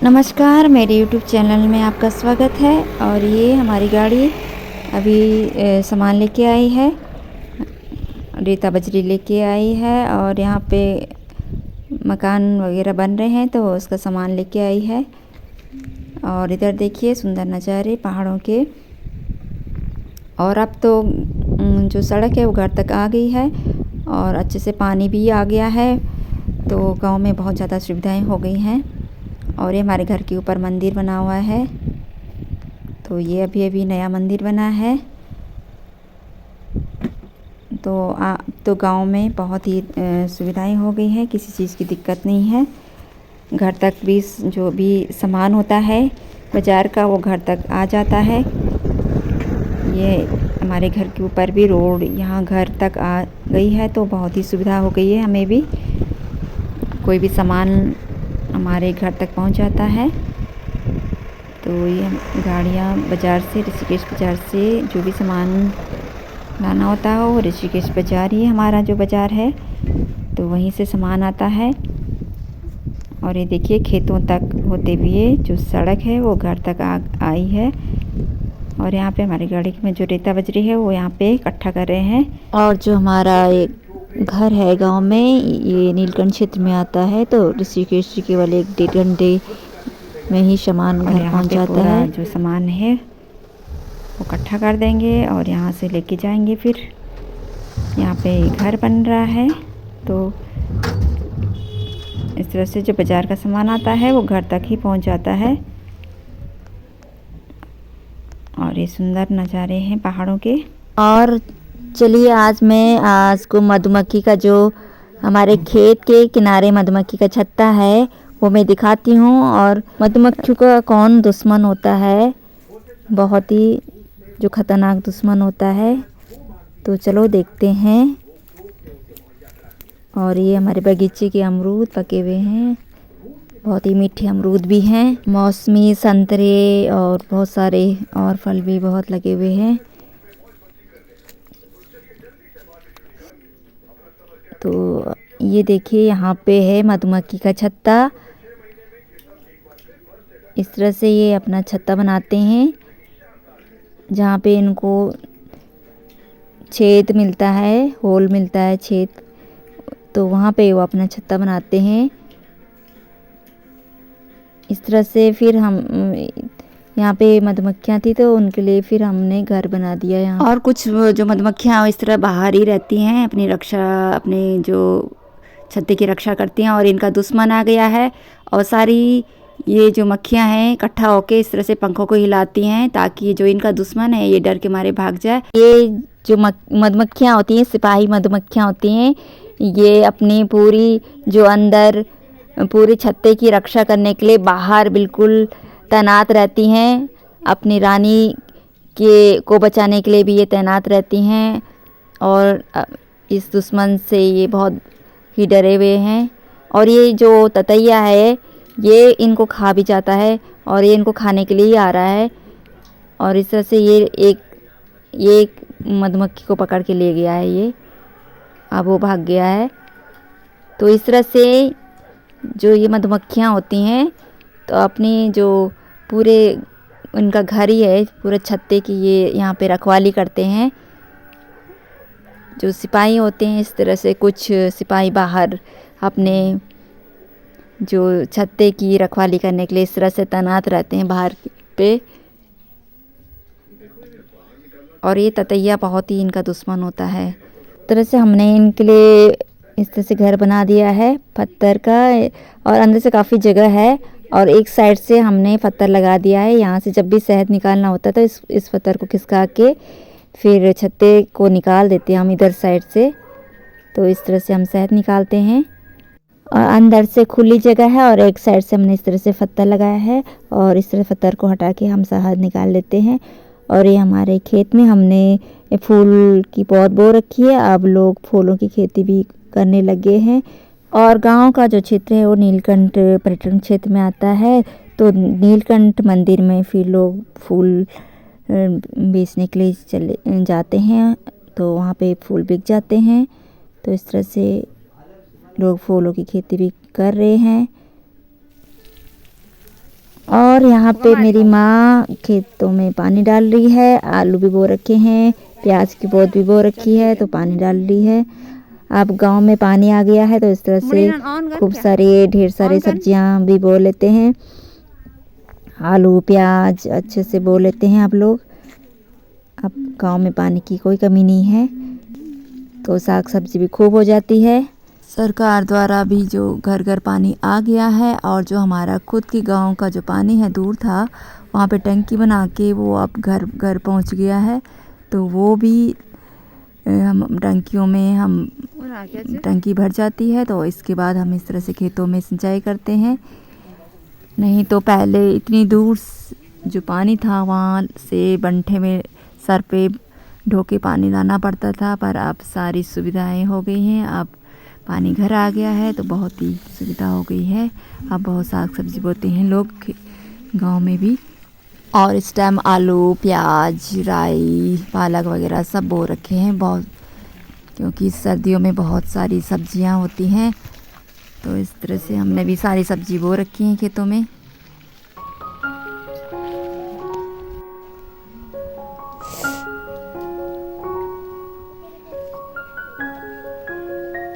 नमस्कार, मेरे YouTube channel में आपका स्वागत है। और ये हमारी गाड़ी अभी सामान लेके आई है, रेता बजरी लेके आई है। और यहाँ पे मकान वगैरह बन रहे हैं तो उसका सामान लेके आई है। और इधर देखिए सुंदर नज़ारे पहाड़ों के। और अब तो जो सड़क है वो घर तक आ गई है और अच्छे से पानी भी आ गया है, तो गांव में बहुत ज़्यादा सुविधाएं हो गई हैं। और ये हमारे घर के ऊपर मंदिर बना हुआ है, तो ये अभी अभी नया मंदिर बना है। तो गांव में बहुत ही सुविधाएं हो गई हैं, किसी चीज़ की दिक्कत नहीं है। घर तक भी जो भी सामान होता है बाज़ार का वो घर तक आ जाता है। ये हमारे घर के ऊपर भी रोड यहाँ घर तक आ गई है, तो बहुत ही सुविधा हो गई है। हमें भी कोई भी सामान हमारे घर तक पहुंच जाता है। तो ये गाड़ियाँ बाज़ार से, ऋषिकेश बाज़ार से जो भी सामान लाना होता है वो ऋषिकेश बाज़ार ही हमारा जो बाज़ार है, तो वहीं से सामान आता है। और ये देखिए खेतों तक होते हुए जो सड़क है वो घर तक आई है। और यहाँ पे हमारी गाड़ी में जो रेता बजरी है वो यहाँ पे इकट्ठा कर रहे हैं। और जो हमारा एक घर है गांव में, ये नीलकंठ क्षेत्र में आता है, तो ऋषिकेश से केवल 1-1.5 घंटे में ही सामान घर पहुँच जाता है। जो सामान है वो इकट्ठा कर देंगे और यहाँ से लेके जाएंगे। फिर यहाँ पे घर बन रहा है, तो इस तरह से जो बाज़ार का सामान आता है वो घर तक ही पहुँच जाता है। और ये सुंदर नज़ारे हैं पहाड़ों के। और चलिए आज को मधुमक्खी का, जो हमारे खेत के किनारे मधुमक्खी का छत्ता है, वो मैं दिखाती हूँ। और मधुमक्खियों का कौन दुश्मन होता है, बहुत ही जो खतरनाक दुश्मन होता है, तो चलो देखते हैं। और ये हमारे बगीचे के अमरूद पके हुए हैं, बहुत ही मीठे अमरूद भी हैं, मौसमी संतरे और बहुत सारे और फल भी बहुत लगे हुए हैं। तो ये देखिए यहाँ पे है मधुमक्खी का छत्ता। इस तरह से ये अपना छत्ता बनाते हैं, जहाँ पे इनको छेद मिलता है, होल मिलता है, छेद, तो वहाँ पे वो अपना छत्ता बनाते हैं। इस तरह से फिर हम यहाँ पे मधुमक्खियाँ थी तो उनके लिए फिर हमने घर बना दिया यहाँ। और कुछ जो मधुमक्खियाँ इस तरह बाहर ही रहती हैं, अपनी रक्षा, अपने जो छत्ते की रक्षा करती हैं। और इनका दुश्मन आ गया है और सारी ये जो मक्खियाँ हैं इकट्ठा होके इस तरह से पंखों को हिलाती हैं, ताकि जो इनका दुश्मन है ये डर के मारे भाग जाए। ये जो मधुमक्खियाँ होती हैं, सिपाही मधुमक्खियाँ होती हैं, ये अपनी पूरी जो अंदर पूरे छत्ते की रक्षा करने के लिए बाहर बिल्कुल तैनात रहती हैं। अपनी रानी को बचाने के लिए भी ये तैनात रहती हैं। और इस दुश्मन से ये बहुत ही डरे हुए हैं। और ये जो ततैया है ये इनको खा भी जाता है, और ये इनको खाने के लिए ही आ रहा है। और इस तरह से ये एक मधुमक्खी को पकड़ के ले गया है, ये अब वो भाग गया है। तो इस तरह से जो ये मधुमक्खियाँ होती हैं तो अपनी जो पूरे उनका घर ही है, पूरे छत्ते की ये यहाँ पे रखवाली करते हैं। जो सिपाही होते हैं, इस तरह से कुछ सिपाही बाहर अपने जो छत्ते की रखवाली करने के लिए इस तरह से तैनात रहते हैं बाहर पे। और ये ततैया बहुत ही इनका दुश्मन होता है। इस तरह से हमने इनके लिए इस तरह से घर बना दिया है पत्थर का, और अंदर से काफ़ी जगह है। और एक साइड से हमने पत्थर लगा दिया है, यहाँ से जब भी शहद निकालना होता है तो इस पत्थर को खिसका के फिर छत्ते को निकाल देते हैं हम इधर साइड से। तो इस तरह से हम शहद निकालते हैं। और अंदर से खुली जगह है और एक साइड से हमने इस तरह से पत्थर लगाया है, और इस तरह पत्थर को हटा के हम शहद निकाल लेते हैं। और ये हमारे खेत में हमने फूल की पौध बो रखी है, अब लोग फूलों की खेती भी करने लगे हैं। और गांव का जो क्षेत्र है वो नीलकंठ पर्यटन क्षेत्र में आता है, तो नीलकंठ मंदिर में फिर लोग फूल बेचने के लिए चले जाते हैं, तो वहाँ पे फूल बिक जाते हैं। तो इस तरह से लोग फूलों की खेती भी कर रहे हैं। और यहाँ पे मेरी माँ खेतों में पानी डाल रही है। आलू भी बो रखे हैं, प्याज की पौध भी बो रखी है तो पानी डाल रही है। अब गांव में पानी आ गया है तो इस तरह से खूब सारे ढेर सारे सब्जियां भी बो लेते हैं। आलू प्याज अच्छे से बो लेते हैं आप लोग। अब गांव में पानी की कोई कमी नहीं है तो साग सब्जी भी खूब हो जाती है। सरकार द्वारा भी जो घर घर पानी आ गया है और जो हमारा खुद की गांव का जो पानी है दूर था वहाँ पे टंकी बना के वो अब घर घर पहुँच गया है। तो वो भी हम टंकियों में हम टंकी भर जाती है तो इसके बाद हम इस तरह से खेतों में सिंचाई करते हैं। नहीं तो पहले इतनी दूर जो पानी था वहाँ से बंठे में सर पे ढोके पानी लाना पड़ता था, पर अब सारी सुविधाएं हो गई हैं। अब पानी घर आ गया है तो बहुत ही सुविधा हो गई है। अब बहुत साग सब्जी बोते हैं लोग गांव में भी। और इस टाइम आलू प्याज राई पालक वगैरह सब बो रखे हैं बहुत, क्योंकि सर्दियों में बहुत सारी सब्जियां होती हैं। तो इस तरह से हमने भी सारी सब्जी बो रखी हैं खेतों में।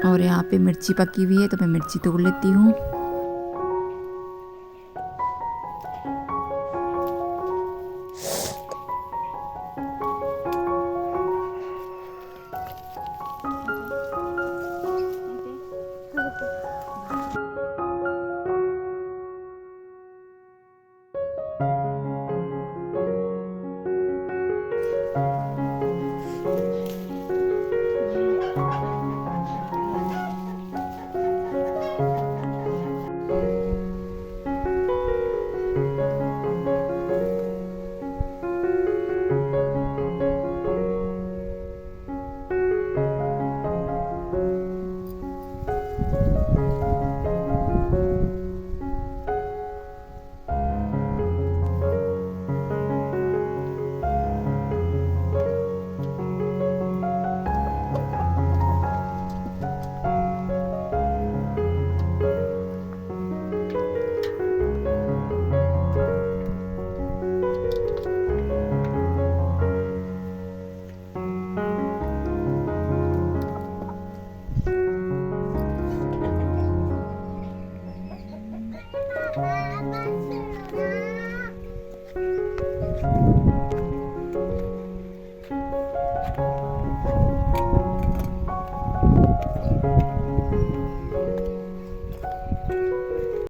और यहाँ पे मिर्ची पकी हुई है तो मैं मिर्ची तोड़ लेती हूँ।